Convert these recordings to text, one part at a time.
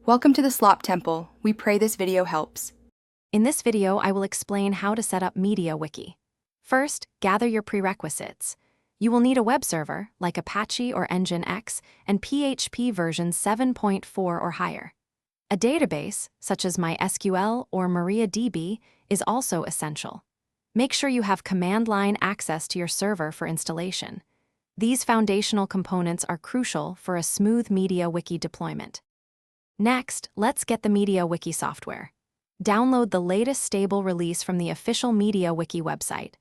Welcome to the Slop Temple. We pray this video helps. In this video, I will explain how to set up MediaWiki. First, gather your prerequisites. You will need a web server, like Apache or Nginx, and PHP version 7.4 or higher. A database, such as MySQL or MariaDB, is also essential. Make sure you have command line access to your server for installation. These foundational components are crucial for a smooth MediaWiki deployment. Next, let's get the MediaWiki software. Download the latest stable release from the official MediaWiki website.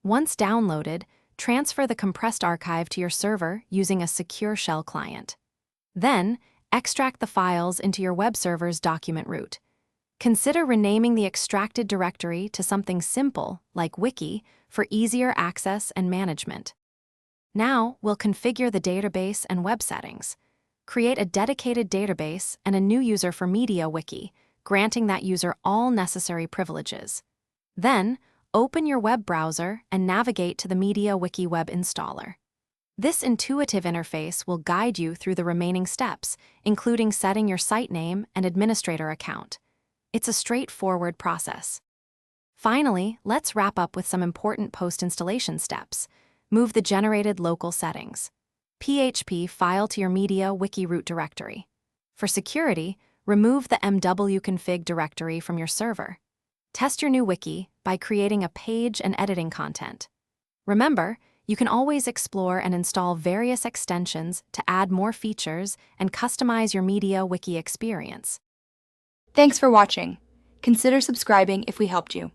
Once downloaded, transfer the compressed archive to your server using a secure shell client. Then, extract the files into your web server's document root. Consider renaming the extracted directory to something simple, like Wiki, for easier access and management. Now, we'll configure the database and web settings. Create a dedicated database and a new user for MediaWiki, granting that user all necessary privileges. Then, open your web browser and navigate to the MediaWiki web installer. This intuitive interface will guide you through the remaining steps, including setting your site name and administrator account. It's a straightforward process. Finally, let's wrap up with some important post-installation steps. Move the generated local settings. PHP file to your MediaWiki root directory. For security, remove the mwconfig directory from your server. Test your new wiki by creating a page and editing content. Remember, you can always explore and install various extensions to add more features and customize your MediaWiki experience. Thanks for watching. Consider subscribing if we helped you.